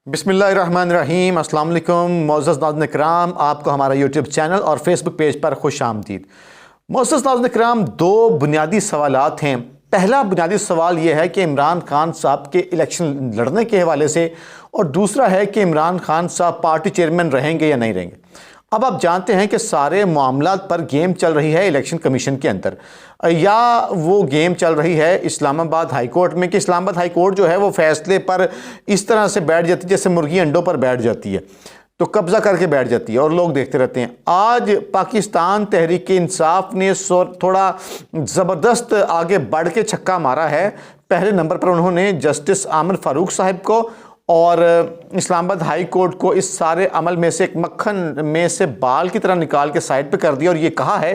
बिस्मिल्लाहिर्रहमानिर्रहीम। अस्सलाम वालेकुम मोअज़्ज़ज़ नाज़रीन किराम, आपको हमारा यूट्यूब चैनल और फेसबुक पेज पर खुश आमदीद। मोअज़्ज़ज़ नाज़रीन किराम, दो बुनियादी सवालात हैं। पहला बुनियादी सवाल यह है कि इमरान खान साहब के इलेक्शन लड़ने के हवाले से, और दूसरा है कि इमरान खान साहब पार्टी चेयरमैन रहेंगे या नहीं रहेंगे। अब आप जानते हैं कि सारे मामलात पर गेम चल रही है इलेक्शन कमीशन के अंदर, या वो गेम चल रही है इस्लामाबाद हाई कोर्ट में कि इस्लामाबाद हाई कोर्ट जो है वो फैसले पर इस तरह से बैठ जाती है जैसे मुर्गी अंडों पर बैठ जाती है, तो कब्जा करके बैठ जाती है और लोग देखते रहते हैं। आज पाकिस्तान तहरीक इंसाफ ने थोड़ा ज़बरदस्त आगे बढ़ के छक्का मारा है। पहले नंबर पर उन्होंने जस्टिस आमिर फ़ारूक साहब को और इस्लामाबाद हाई कोर्ट को इस सारे अमल में से एक मक्खन में से बाल की तरह निकाल के साइड पे कर दिया और ये कहा है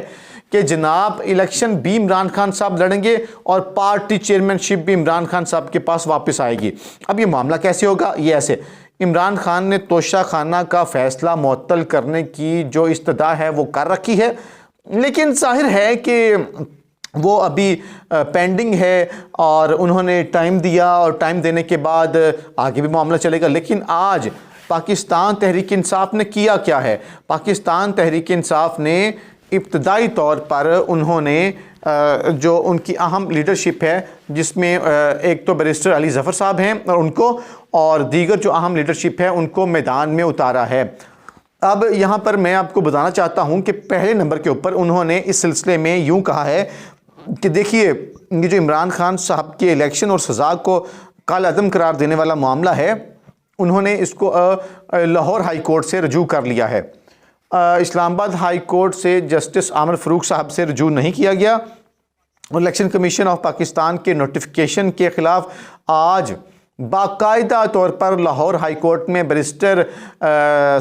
कि जनाब इलेक्शन भी इमरान खान साहब लड़ेंगे और पार्टी चेयरमैनशिप भी इमरान खान साहब के पास वापस आएगी। अब ये मामला कैसे होगा? ये ऐसे, इमरान खान ने तोशा खाना का फैसला मुअत्तल करने की जो इस्तदा है वो कर रखी है, लेकिन जाहिर है कि वो अभी पेंडिंग है और उन्होंने टाइम दिया और टाइम देने के बाद आगे भी मामला चलेगा। लेकिन आज पाकिस्तान तहरीक इंसाफ ने किया क्या है? पाकिस्तान तहरीक इंसाफ ने इब्तदाई तौर पर उन्होंने जो उनकी अहम लीडरशिप है, जिसमें एक तो बैरिस्टर अली ज़फ़र साहब हैं और उनको और दीगर जो अहम लीडरशिप है उनको मैदान में उतारा है। अब यहाँ पर मैं आपको बताना चाहता हूँ कि पहले नंबर के ऊपर उन्होंने इस सिलसिले में यूँ कहा है कि देखिए, ये जो इमरान खान साहब के इलेक्शन और सज़ा को कालअदम करार देने वाला मामला है, उन्होंने इसको लाहौर हाई कोर्ट से रजू कर लिया है। इस्लामाबाद हाई कोर्ट से जस्टिस आमिर फ़ारूक साहब से रजू नहीं किया गया और इलेक्शन कमीशन ऑफ पाकिस्तान के नोटिफिकेशन के ख़िलाफ़ आज बाकायदा तौर पर लाहौर हाई कोर्ट में बैरिस्टर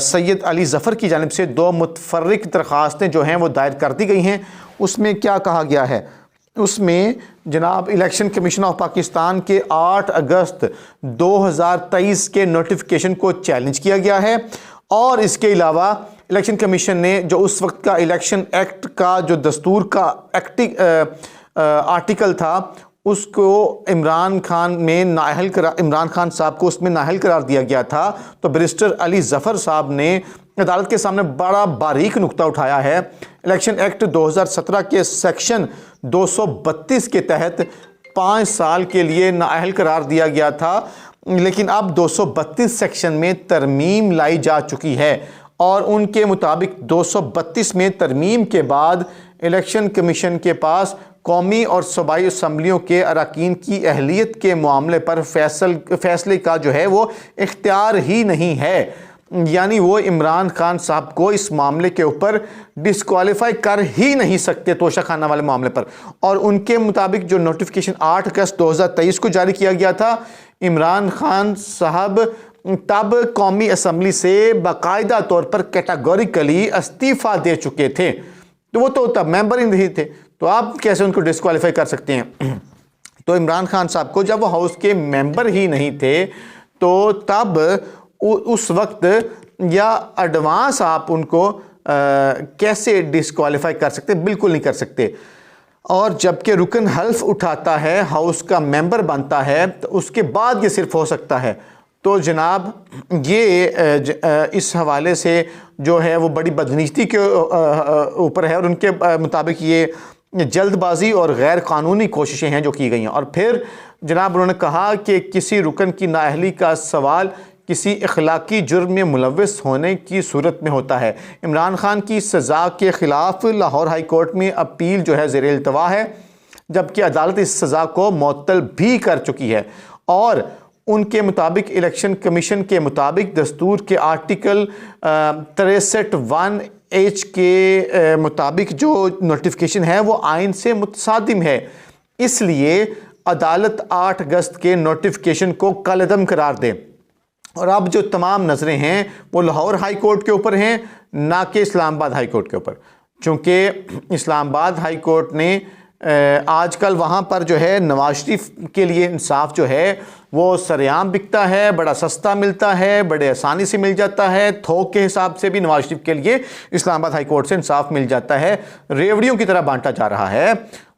सैयद अली ज़फ़र की जानिब से दो मुतफ़र्रिक़ दरख्वास्तें जो हैं वो दायर कर दी गई हैं। उसमें क्या कहा गया है? उसमें जनाब इलेक्शन कमीशन ऑफ पाकिस्तान के 8 अगस्त 2023 के नोटिफिकेशन को चैलेंज किया गया है और इसके अलावा इलेक्शन कमीशन ने जो उस वक्त का इलेक्शन एक्ट का जो दस्तूर का आर्टिकल था उसको इमरान खान साहब को उसमें नाअहल करार दिया गया था। तो बैरिस्टर अली ज़फ़र साहब ने अदालत के सामने बड़ा बारीक नुक्ता उठाया है। इलेक्शन एक्ट 2017 के सेक्शन 232 के तहत 5 साल के लिए नाअहल करार दिया गया था, लेकिन अब 232 सेक्शन में तरमीम लाई जा चुकी है और उनके मुताबिक 232 में तरमीम के बाद इलेक्शन कमीशन के पास कौमी और सूबाई असम्बलियों के अरकान की अहलियत के मामले पर फैसले का जो है वो इख्तियार ही नहीं है। यानी वो इमरान खान साहब को इस मामले के ऊपर डिस्क्वालीफाई कर ही नहीं सकते तोशा खाना वाले मामले पर। और उनके मुताबिक जो नोटिफिकेशन 8 अगस्त 2023 को जारी किया गया था, इमरान खान साहब तब कौमी असम्बली से बाकायदा तौर पर कैटेगोरिकली इस्तीफ़ा दे चुके थे, तो वो तो तब मेंबर ही नहीं थे, तो आप कैसे उनको डिस्क्वालीफाई कर सकते हैं? तो इमरान खान साहब को जब वो हाउस के मेंबर ही नहीं थे तो तब उस वक्त या एडवांस आप उनको कैसे डिस्क्वालीफाई कर सकते? बिल्कुल नहीं कर सकते। और जबकि रुकन हल्फ उठाता है, हाउस का मेंबर बनता है, तो उसके बाद ये सिर्फ हो सकता है। तो जनाब ये इस हवाले से जो है वो बड़ी बदनीति के ऊपर है और उनके मुताबिक ये जल्दबाजी और गैर कानूनी कोशिशें हैं जो की गई हैं। और फिर जनाब उन्होंने कहा कि किसी रुकन की नाअहली का सवाल किसी अखलाकी जुर्म में मुलव्वस होने की सूरत में होता है। इमरान खान की सज़ा के ख़िलाफ़ लाहौर हाई कोर्ट में अपील जो है ज़ेर इल्तवा है, जबकि अदालत इस सज़ा को मुअत्तल भी कर चुकी है और उनके मुताबिक इलेक्शन कमीशन के मुताबिक दस्तूर के आर्टिकल 63(1)H के मुताबिक जो नोटिफिकेशन है वो आइन से मुतसादिम है। इसलिए अदालत 8 अगस्त के नोटिफिकेशन को कालअदम करार दे। और अब जो तमाम नज़रें हैं वो लाहौर हाई कोर्ट के ऊपर हैं, ना कि इस्लामाबाद हाई कोर्ट के ऊपर, चूँकि इस्लामाबाद हाई कोर्ट ने आजकल वहाँ पर जो है नवाज शरीफ के लिए इंसाफ जो है वो सरेआम बिकता है, बड़ा सस्ता मिलता है, बड़े आसानी से मिल जाता है। थोक के हिसाब से भी नवाज शरीफ के लिए इस्लामाबाद हाई कोर्ट से इंसाफ मिल जाता है, रेवड़ियों की तरह बांटा जा रहा है।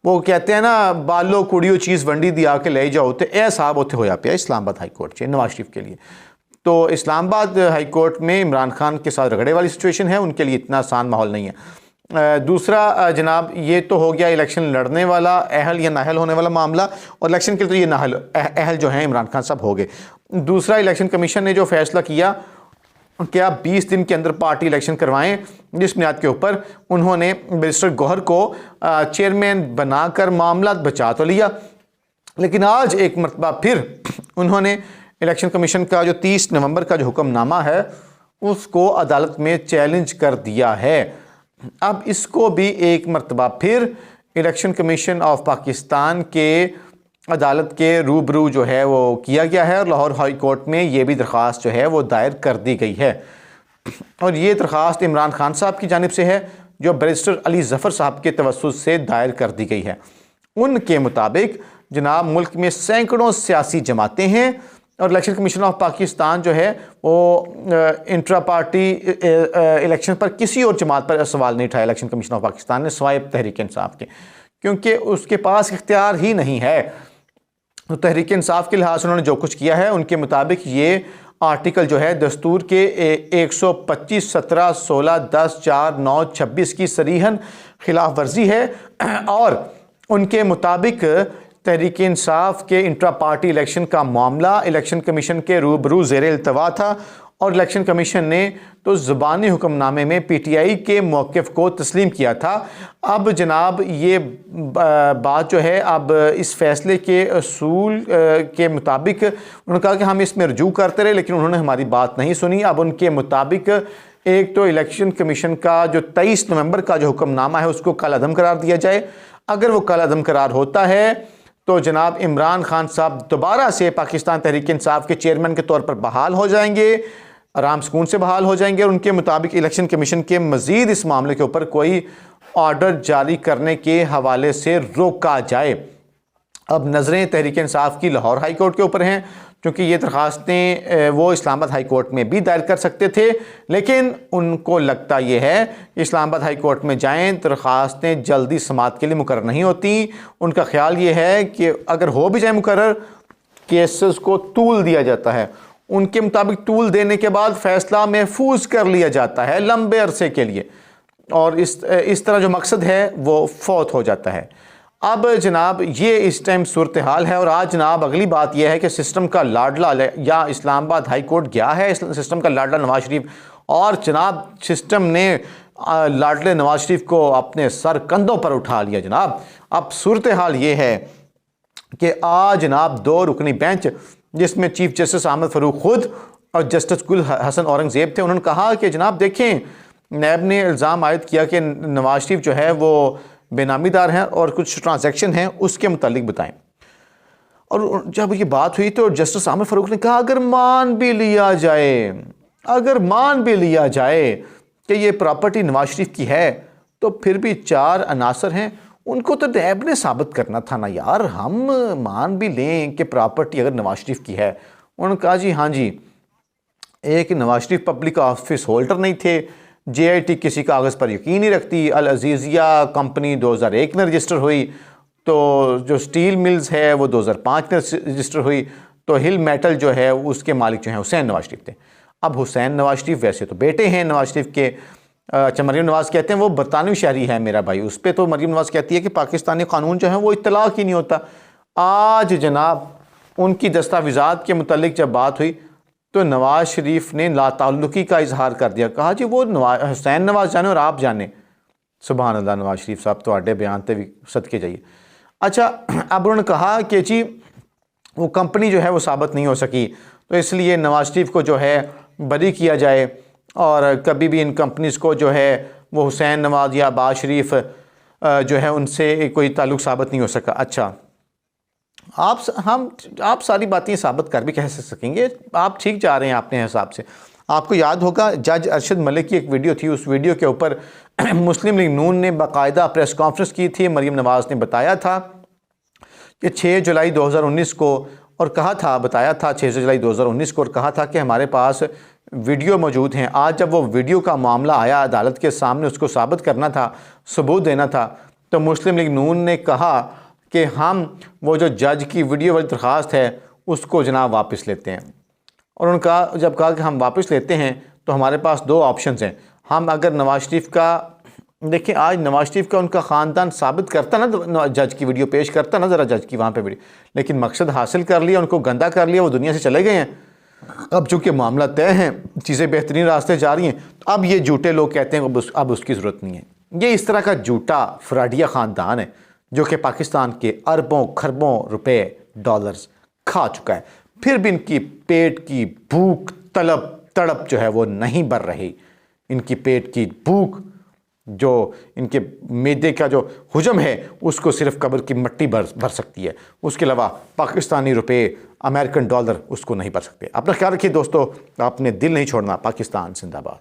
वो कहते हैं ना, बालो कुड़ियो चीज़ वंडी दिया के ले जाओ, तो ए साहब उत्थे होया पिया इस्लामाबाद हाई कोर्ट से नवाज शरीफ के लिए। तो इस्लामाबाद हाई कोर्ट में इमरान खान के साथ रगड़े वाली सिचुएशन है, उनके लिए इतना आसान माहौल नहीं है। दूसरा जनाब, ये तो हो गया इलेक्शन लड़ने वाला अहल या नाहल होने वाला मामला, और इलेक्शन के लिए तो ये नाहल अहल जो हैं इमरान खान साहब हो गए। दूसरा, इलेक्शन कमीशन ने जो फैसला किया कि आप 20 दिन के अंदर पार्टी इलेक्शन करवाएं, जिस बुनियाद के ऊपर उन्होंने बैरिस्टर गौहर को चेयरमैन बनाकर मामला बचा तो लिया, लेकिन आज एक मरतबा फिर उन्होंने इलेक्शन कमीशन का जो 30 नवंबर का जो हुक्मनामा है उसको अदालत में चैलेंज कर दिया है। अब इसको भी एक मरतबा फिर इलेक्शन कमीशन ऑफ पाकिस्तान के अदालत के रूबरू जो है वो किया गया है, और लाहौर हाई कोर्ट में ये भी दरख्वास्त जो है वो दायर कर दी गई है। और ये दरख्वास्त इमरान खान साहब की जानिब से है, जो बैरिस्टर अली ज़फ़र साहब के तवस्सुस से दायर कर दी गई है। उनके मुताबिक जनाब मुल्क में सैकड़ों सियासी जमातें हैं, और इलेक्शन कमीशन ऑफ पाकिस्तान जो है वो इंट्रा पार्टी इलेक्शन पर किसी और जमात पर सवाल नहीं उठाया इलेक्शन कमीशन ऑफ पाकिस्तान ने सिवाय तहरीक इंसाफ के, क्योंकि उसके पास इख्तियार ही नहीं है। तो तहरीक इंसाफ के लिहाज से उन्होंने जो कुछ किया है, उनके मुताबिक ये आर्टिकल जो है दस्तूर के 125, 17, 16, 10, 4, 9, 26 की सरीहन खिलाफ वर्जी है, और उनके मुताबिक तहरीक इंसाफ के इंट्रा पार्टी इलेक्शन का मामला इलेक्शन कमीशन के रूबरू ज़ेर इल्तवा था, और इलेक्शन कमीशन ने तो ज़ुबानी हुक्मनामे में PTI के मौक़िफ़ को तस्लीम किया था। अब जनाब ये बात जो है, अब इस फ़ैसले के असूल के मुताबिक उन्होंने कहा कि हम इसमें रजू करते रहे, लेकिन उन्होंने हमारी बात नहीं सुनी। अब उनके मुताबिक एक तो इलेक्शन कमीशन का जो 23 नवंबर का जो हुक्मनामा है उसको कल-अदम करार दिया जाए। अगर वो कल-अदम करार होता है तो जनाब इमरान खान साहब दोबारा से पाकिस्तान तहरीक इंसाफ के चेयरमैन के तौर पर बहाल हो जाएंगे, आराम सुकून से बहाल हो जाएंगे, और उनके मुताबिक इलेक्शन कमीशन के मज़ीद इस मामले के ऊपर कोई ऑर्डर जारी करने के हवाले से रोका जाए। अब नज़रें तहरीक इंसाफ की लाहौर हाई कोर्ट के ऊपर हैं, क्योंकि ये दरख्वास्तें वो इस्लामाबाद हाई कोर्ट में भी दायर कर सकते थे, लेकिन उनको लगता ये है कि इस्लामाबाद हाई कोर्ट में जाएं, दरख्वास्तें जल्दी समाअत के लिए मुकर्रर नहीं होती। उनका ख्याल ये है कि अगर हो भी जाए मुकर्रर, केसेस को तूल दिया जाता है, उनके मुताबिक टूल देने के बाद फ़ैसला महफूज कर लिया जाता है लंबे अरसे के लिए, और इस तरह जो मकसद है वो फौत हो जाता है। अब जनाब ये इस टाइम सूरत हाल है, और आज जनाब अगली बात यह है कि सिस्टम का लाडला या इस्लामाबाद हाई कोर्ट गया है सिस्टम का लाडला नवाज शरीफ, और जनाब सिस्टम ने लाडले नवाज शरीफ को अपने सर कंधों पर उठा लिया। जनाब अब सूरत हाल ये है कि आज जनाब 2 रुकनी बेंच, जिसमें चीफ जस्टिस अहमद फ़ारूक खुद और जस्टिस गुल हसन औरंगज़ेब थे, उन्होंने कहा कि जनाब देखें, नैब ने इल्ज़ाम आयद किया कि नवाज शरीफ जो है वो बेनामीदार हैं और कुछ ट्रांजैक्शन हैं, उसके मुतालिक बताएं। और जब ये बात हुई तो जस्टिस अहमद फ़ारूक ने कहा अगर मान भी लिया जाए कि ये प्रॉपर्टी नवाज शरीफ की है, तो फिर भी 4 अनासर हैं, उनको तो नैब ने साबित करना था ना यार। हम मान भी लें कि प्रॉपर्टी अगर नवाज शरीफ की है। उन्होंने कहा जी हाँ जी, एक Nawaz Sharif public office holder नहीं थे, JIT किसी कागज़ पर यकीन नहीं रखती, अल अजीज़िया कंपनी 2001 में रजिस्टर हुई, तो जो स्टील मिल्स है वो 2005 में रजिस्टर हुई, तो हिल मेटल जो है उसके मालिक जो हैं हुसैन नवाज शरीफ थे। अब हुसैन नवाज शरीफ वैसे तो बेटे हैं नवाज शरीफ के, अच्छा मरीम नवाज कहते हैं वो बरतानवी शहरी है मेरा भाई, उस पर तो मरीम नवाज कहती है कि पाकिस्तानी कानून जो है वो इत्तलाक ही नहीं होता। आज जनाब उनकी दस्तावेज़ात के मुतल्लिक जब बात हुई तो नवाज शरीफ ने लाताल्लुकी का इजहार कर दिया, कहा जी वो हुसैन नवाज जाने और आप जाने। सुभान अल्लाह, नवाज शरीफ साहब तो आडे बयान ते भी सदके जाइए। अच्छा अब उन्होंने कहा कि जी वो कंपनी जो है वो साबित नहीं हो सकी, तो इसलिए नवाज शरीफ को जो है बरी किया जाए, और कभी भी इन कंपनीज़ को जो है वो हुसैन नवाज या अब्बास शरीफ जो है उनसे कोई ताल्लुक़ साबित नहीं हो सका। अच्छा आप सारी बातें साबित कर भी कैसे सकेंगे, आप ठीक जा रहे हैं अपने हिसाब से। आपको याद होगा जज अरशद मलिक की एक वीडियो थी, उस वीडियो के ऊपर मुस्लिम लीग नून ने बाकायदा प्रेस कॉन्फ्रेंस की थी। मरीम नवाज़ ने बताया था कि 6 जुलाई 2019 को, और कहा था, बताया था 6 जुलाई 2019 को, और कहा था कि हमारे पास वीडियो मौजूद हैं। आज जब वो वीडियो का मामला आया अदालत के सामने, उसको साबित करना था, सबूत देना था, तो मुस्लिम लीग नून ने कहा कि हम वो जो जज की वीडियो वाली दरख्वास्त है उसको जनाब वापस लेते हैं। और उनका जब कहा कि हम वापस लेते हैं तो हमारे पास दो ऑप्शंस हैं। हम अगर नवाज शरीफ का देखिए, आज नवाज शरीफ का उनका ख़ानदान साबित करता ना, जज की वीडियो पेश करता ना, ज़रा जज की वहाँ पे वीडियो, लेकिन मकसद हासिल कर लिया, उनको गंदा कर लिया, वो दुनिया से चले गए हैं। अब चूँकि मामला तय है, चीज़ें बेहतरीन रास्ते जा रही हैं, तो अब ये झूठे लोग कहते हैं अब उसकी ज़रूरत नहीं है। ये इस तरह का झूठा फ्राडिया ख़ानदान है जो कि पाकिस्तान के अरबों खरबों रुपए डॉलर्स खा चुका है, फिर भी इनकी पेट की भूख तड़प जो है वो नहीं भर रही। इनकी पेट की भूख, जो इनके मैदे का जो हुजम है, उसको सिर्फ कब्र की मिट्टी भर सकती है, उसके अलावा पाकिस्तानी रुपए, अमेरिकन डॉलर उसको नहीं भर सकते। अपना ख्याल रखिए दोस्तों, आपने दिल नहीं छोड़ना। पाकिस्तान जिंदाबाद।